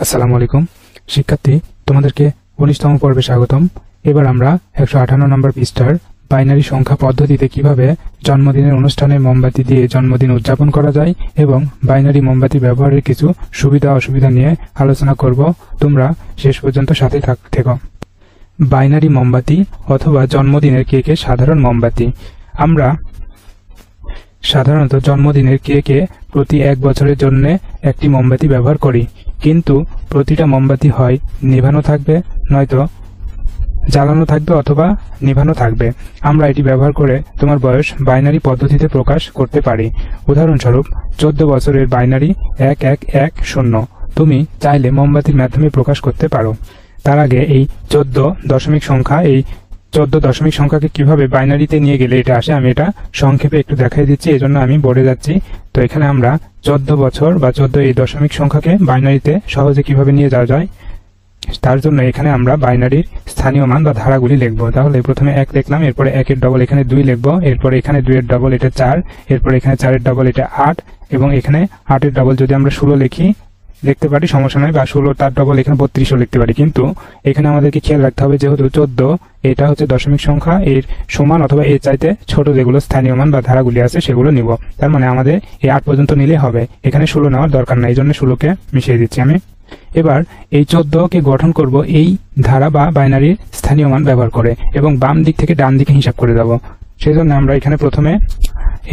আসসালামু আলাইকুম শিক্ষার্থী, তোমাদেরকে 19তম পর্বে স্বাগতম। এবার আমরা 158 নম্বর পৃষ্ঠার বাইনারি সংখ্যা পদ্ধতিতে কিভাবে জন্মদিনের অনুষ্ঠানে মোমবাতি দিয়ে জন্মদিন উদযাপন করা যায় এবং বাইনারি মোমবাতি ব্যবহারের কিছু সুবিধা অসুবিধা নিয়ে আলোচনা করব। তোমরা শেষ পর্যন্ত সাথে থেকো। বাইনারি মোমবাতি অথবা জন্মদিনের কেকে সাধারণ মোমবাতি। আমরা সাধারণত জন্মদিনের কেকে প্রতি 1 বছরের জন্য একটি মোমবাতি ব্যবহার করি, কিন্তু প্রতিটা মোমবাতি হয় নেভানো থাকবে, নয়তো জ্বালানো থাকবে অথবা নেভানো থাকবে। আমরা এটি ব্যবহার করে তোমার বয়স বাইনারি পদ্ধতিতে প্রকাশ করতে পারি। উদাহরণস্বরূপ 14 বছরের বাইনারি 1110। তুমি চাইলে মোমবাতির মাধ্যমে প্রকাশ করতে পারো। তার আগে এই 14 দশমিক সংখ্যা, এই 14 দশমিক সংখ্যাকে কিভাবে বাইনারিতে নিয়ে গেলে এটা আসে, আমি এটা সংক্ষেপে একটু দেখাই দিচ্ছি, এই জন্য আমি বোর্ডে যাচ্ছি। তো এখানে আমরা 14 বছর বা 14 এই দশমিক সংখ্যাকে বাইনারিতে সহজে কিভাবে নিয়ে যাওয়া যায় তার জন্য এখানে আমরা বাইনারির স্থানীয় মান বা ধারাগুলি লিখব। তাহলে প্রথমে 1 লিখলাম, এরপরে 1 এর ডবল এখানে 2 লিখব, এরপরে এখানে 2 এর ডবল এটা 4, এরপরে এখানে 4 এর ডবল এটা 8, এবং এখানে 8 এর ডবল যদি আমরা 16 লিখতে পারি সমস্যা নয়, বা 16 তার ডবল এখানে 32ও লিখতে পারি। কিন্তু এখানে আমাদেরকে খেয়াল রাখতে হবে, যেহেতু 14 এটা হচ্ছে দশমিক সংখ্যা, এর সমান অথবা এর চাইতে ছোট যেগুলো স্থানীয় মান বা ধারাগুলি আছে সেগুলো নিব। তার মানে আমাদের এই 8 পর্যন্ত নিলে হবে, এখানে 16 নেওয়ার দরকার নাই, এই জন্য 16কে মিশিয়ে দিচ্ছি আমি। এবার এই 14কে গঠন করব এই ধারা বা বাইনারির স্থানীয় মান ব্যবহার করে, এবং বাম দিক থেকে ডান দিকে হিসাব করে যাব। সেই জন্য আমরা এখানে প্রথমে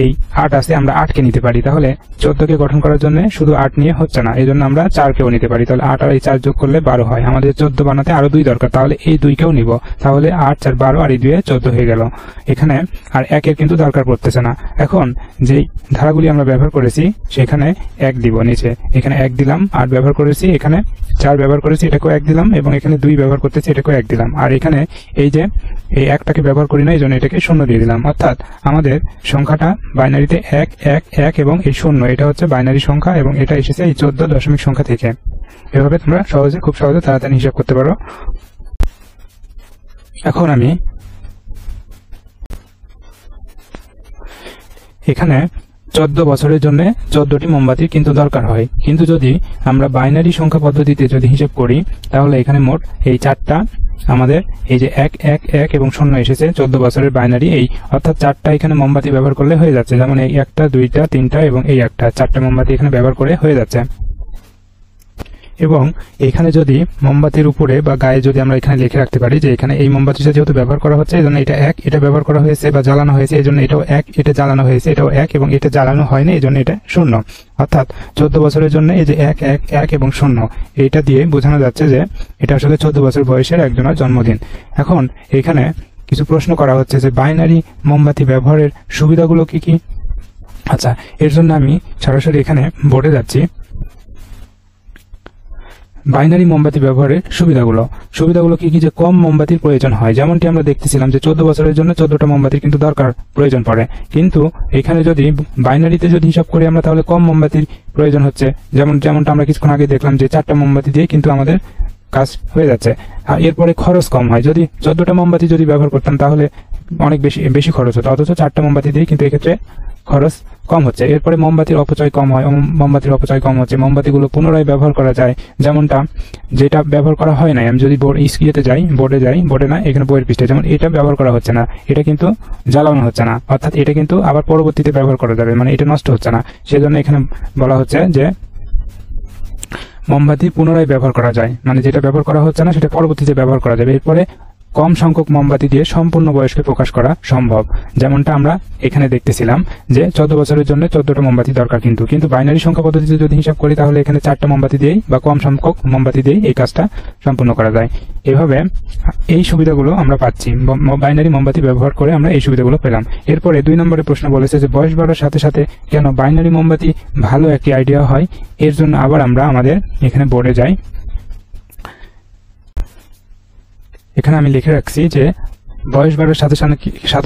এই 8 আছে, আমরা 8কে নিতে পারি। তাহলে 14কে গঠন করার জন্য শুধু 8 নিয়ে হচ্ছে না, এই জন্য আমরা 4কেও নিতে পারি। তাহলে 8 আর এই 4 যোগ করলে 12 হয়। আমাদের 14 বানাতে আরো 2 দরকার, তাহলে এই 2কেও নিব। তাহলে 8 4 12 আর এই 2 14 হয়ে গেল। এখানে আর 1-এর কিন্তু দরকার পড়তেছে না। এখন যেই ধারাগুলি আমরা ব্যবহার করেছি সেখানে 1 দিব নিচে, এখানে 1 দিলাম। 8 ব্যবহার করেছি, এখানে 4 ব্যবহার করেছি, এটাকেও 1 দিলাম, এবং এখানে 2 ব্যবহার করতেছি, এটাকেও 1 দিলাম। আর এখানে এই যে এই 1টাকে ব্যবহার করি না, এই জন্য এটাকে 0 দিয়ে দিলাম। অর্থাৎ আমাদের সংখ্যাটা বাইনারিতে 1 1 1 এবং এই 0, এটা হচ্ছে বাইনারি সংখ্যা, এবং এটা এসেছে এই 14 দশমিক সংখ্যা থেকে। এভাবে তোমরা খুব সহজে তাড়াতাড়ি হিসাব করতে পারো। এখন আমি এখানে 14 বছরের জন্য 14টি মোমবাতির কিন্তু দরকার হয়, কিন্তু যদি আমরা বাইনারি সংখ্যা পদ্ধতিতে যদি হিসাব করি তাহলে এখানে মোট এই 4টা আমাদের এই যে 1 1 1 এবং 0 এসেছে 14 বছরের বাইনারি, এই অর্থাৎ 4টা এখানে মোমবাতি ব্যবহার করলে হয়ে যাচ্ছে। যেমন এই 1টা 2টা 3টা এবং এই 1টা, 4টা মোমবাতি এখানে ব্যবহার করে হয়ে যাচ্ছে। এবং এখানে যদি মোমবাতির উপরে বা গায়ে যদি আমরা এখানে লিখে রাখতে পারি যে এখানে এই মোমবাতিটা যেহেতু ব্যবহার করা হচ্ছে এই জন্য এটা 1, এটা ব্যবহার করা হয়েছে বা জ্বালানো হয়েছে এই জন্য এটাও 1, এটা জ্বালানো হয়েছে এটাও 1, এবং এটা জ্বালানো হয়নি এই জন্য এটা 0। অর্থাৎ 14 বছরের জন্য এই যে 1 1 1 এবং 0, এটা দিয়ে বোঝানো যাচ্ছে যে এটা আসলে 14 বছর বয়সের একজনের জন্মদিন। এখন এখানে কিছু প্রশ্ন করা হচ্ছে যে বাইনারি মোমবাতি ব্যবহারের সুবিধাগুলো কি কি। আচ্ছা, এর জন্য আমি সরাসরি এখানে বোর্ডে যাচ্ছি। বাইনারি মোমবাতি ব্যবহারের সুবিধাগুলো কি কি, যে কম মোমবাতির প্রয়োজন হয়, যেমনটি আমরা দেখতেছিলাম যে 14 বছরের জন্য 14টা মোমবাতির কিন্তু প্রয়োজন পড়ে, কিন্তু এখানে যদি বাইনারিতে যদি হিসাব করি আমরা তাহলে কম মোমবাতির প্রয়োজন হচ্ছে। যেমনটা আমরা কিছুক্ষণ আগে দেখলাম যে 4টা মোমবাতি দিয়ে কিন্তু আমাদের কাজ হয়ে যাচ্ছে। আর এরপরে খরচ কম হয়, যদি 14টা মোমবাতি যদি ব্যবহার করতাম তাহলে অনেক বেশি খরচ হতো, অথচ 4টা মোমবাতি দিয়ে কিন্তু এক্ষেত্রে খরচ কম হচ্ছে। এরপরে মোমবাতির অপচয় কম হয়, হচ্ছে। মোমবাতিগুলো পুনরায় ব্যবহার করা যায়, যেটা ব্যবহার করা হয় না। আমি যদি বোর্ডে না, এখানে বইয়ের পৃষ্ঠায়, যেমন এটা ব্যবহার করা হচ্ছে না, এটা কিন্তু জ্বালানো হচ্ছে না, অর্থাৎ এটা কিন্তু আবার পরবর্তীতে ব্যবহার করা যাবে, মানে এটা নষ্ট হচ্ছে না। সেজন্য এখানে বলা হচ্ছে যে মোমবাতি পুনরায় ব্যবহার করা যায়, মানে যেটা ব্যবহার করা হচ্ছে না সেটা পরবর্তীতে ব্যবহার করা যাবে। এরপরে কম সংখ্যক মোমবাতি দিয়ে সম্পূর্ণ বয়সকে প্রকাশ করা সম্ভব, যেমনটা আমরা এখানে দেখতেছিলাম যে 14 বছরের জন্য 14টা মোমবাতি দরকার, কিন্তু বাইনারি সংখ্যা পদ্ধতিতে যদি হিসাব করি তাহলে এখানে 4টা মোমবাতি দিয়েই বা কম সংখ্যক মোমবাতি দিয়েই এই কাজটা সম্পূর্ণ করা যায়। এভাবে এই সুবিধাগুলো আমরা পাচ্ছি, বাইনারি মোমবাতি ব্যবহার করে আমরা এই সুবিধাগুলো পেলাম। এরপরে 2 নম্বরে প্রশ্ন বলেছে যে বয়স বাড়ার সাথে সাথে কেন বাইনারি মোমবাতি ভালো একটি আইডিয়া হয়। এর জন্য আবার আমরা আমাদের এখানে বোর্ডে যাই। এখানে আমি লিখে রাখছি যে বয়স বাড়ার সাথে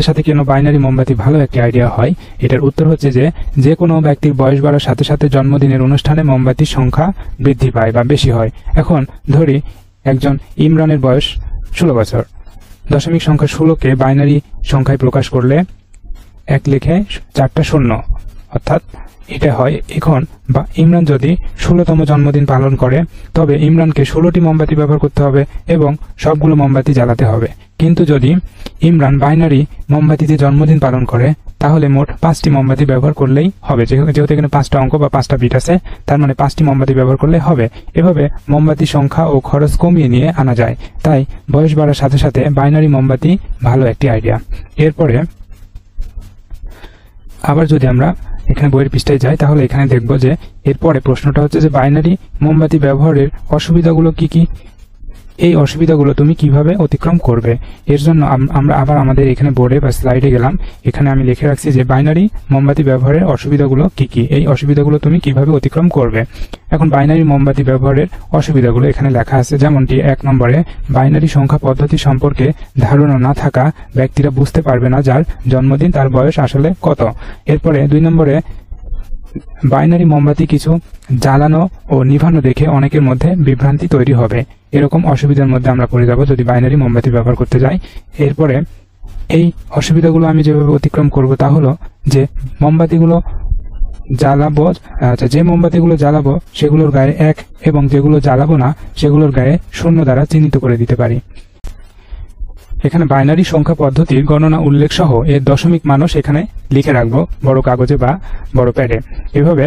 সাথে কেন বাইনারি মোমবাতি ভালো একটি আইডিয়া হয়। এটার উত্তর হচ্ছে যে কোনো ব্যক্তির বয়স বাড়ার সাথে সাথে জন্মদিনের অনুষ্ঠানে মোমবাতির সংখ্যা বৃদ্ধি পায় বা বেশি হয়। এখন ধরি একজন ইমরানের বয়স 16 বছর, দশমিক সংখ্যা 16কে বাইনারি সংখ্যায় প্রকাশ করলে 1 লিখে 4টা 0, অর্থাৎ এটা হয় এখন বা ইমরান যদি 16তম জন্মদিন পালন করে তবে ইমরানকে 16টি মোমবাতি ব্যবহার করতে হবে এবং সবগুলো মোমবাতি জ্বালাতে হবে। কিন্তু যদি ইমরান বাইনারি মোমবাতিতে জন্মদিন পালন করে তাহলে মোট 5টি মোমবাতি ব্যবহার করলেই হবে। যেহেতু এখানে 5টা অঙ্ক বা 5টা বিট আছে, তার মানে 5টি মোমবাতি ব্যবহার করলে হবে। এভাবে মোমবাতি সংখ্যা ও খরচ কমিয়ে নিয়ে আনা যায়। তাই বয়স বাড়ার সাথে সাথে বাইনারি মোমবাতি ভালো একটি আইডিয়া। এরপরে আবার যদি আমরা এখানে বইয়ের পৃষ্ঠায় যাই তাহলে এখানে দেখব যে এরপরে প্রশ্নটা হচ্ছে যে বাইনারি মোমবাতি ব্যবহারের অসুবিধাগুলো কি কি, এই অসুবিধাগুলো তুমি কিভাবে অতিক্রম করবে। এর জন্য আমরা আবার আমাদের এখানে বোর্ডে বা স্লাইডে গেলাম। এখানে আমি লিখে রাখছি যে বাইনারি মোমবাতি ব্যবহারের অসুবিধাগুলো কি কি, এই অসুবিধাগুলো তুমি কিভাবে অতিক্রম করবে। এখন বাইনারি মোমবাতি ব্যবহারের অসুবিধাগুলো এখানে লেখা আছে, যেমনটি 1 নম্বরে বাইনারি সংখ্যা পদ্ধতি সম্পর্কে ধারণা না থাকা ব্যক্তিরা বুঝতে পারবে না যার জন্মদিন তার বয়স আসলে কত। এরপরে 2 নম্বরে বাইনারি মোমবাতি কিছু জ্বালানো ও নিভানো দেখে অনেকের মধ্যে বিভ্রান্তি তৈরি হবে। এরকম অসুবিধার মধ্যে আমরা পড়ে যাব যদি বাইনারি মোমবাতি ব্যবহার করতে যাই। এরপরে এই অসুবিধাগুলো আমি যেভাবে অতিক্রম করব তা হলো যে মোমবাতিগুলো জ্বালাবো, যে মোমবাতিগুলো জ্বালাবো সেগুলোর গায়ে 1 এবং যেগুলো জ্বালাবো না সেগুলোর গায়ে 0 দ্বারা চিহ্নিত করে দিতে পারি। এখানে বাইনারি সংখ্যা পদ্ধতির গণনা উল্লেখ সহ এর দশমিক মানও সেখানে লিখে রাখবো বড় কাগজে বা বড় প্যাডে। এভাবে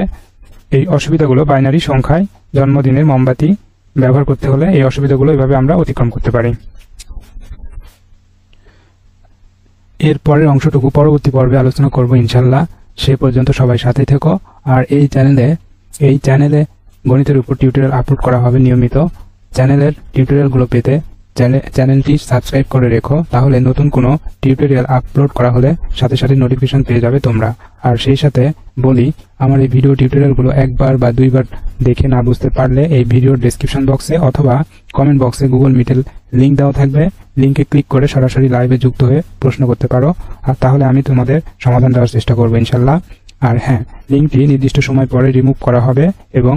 এই অসুবিধাগুলো বাইনারি সংখ্যায় জন্মদিনের মোমবাতি ব্যবহার করতে হলে এই অসুবিধাগুলো এভাবে আমরা অতিক্রম করতে পারি। এর পরের অংশটুকু পরবর্তী পর্বে আলোচনা করব ইনশাল্লাহ। সে পর্যন্ত সবাই সাথে থেকো। আর এই চ্যানেলে গণিতের উপর টিউটোরিয়াল আপলোড করা হবে নিয়মিত। চ্যানেলের টিউটোরিয়ালগুলো পেতে চ্যানেলটি সাবস্ক্রাইব করে রেখো, তাহলে নতুন কোনো টিউটোরিয়াল আপলোড করা হলে সাথে সাথে নোটিফিকেশন পেয়ে যাবে তোমরা। আর সেই সাথে বলি, আমার এই ভিডিও টিউটোরিয়ালগুলো 1 বার বা 2 বার দেখে না বুঝতে পারলে এই ভিডিওর ডেসক্রিপশন বক্সে অথবা কমেন্ট বক্সে গুগল মিটের লিঙ্ক দেওয়া থাকবে। লিঙ্কে ক্লিক করে সরাসরি লাইভে যুক্ত হয়ে প্রশ্ন করতে পারো, আর তাহলে আমি তোমাদের সমাধান দেওয়ার চেষ্টা করবো ইনশাল্লাহ। আর হ্যাঁ, লিঙ্কটি নির্দিষ্ট সময় পরে রিমুভ করা হবে এবং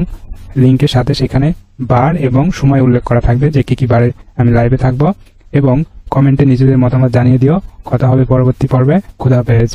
লিঙ্কের সাথে সেখানে বার এবং সময় উল্লেখ করা থাকবে যে কি বারে আমি লাইভে থাকবো। এবং কমেন্টে নিজেদের মতামত জানিয়ে দিও। কথা হবে পরবর্তী পর্বে। খুদা হাফেজ।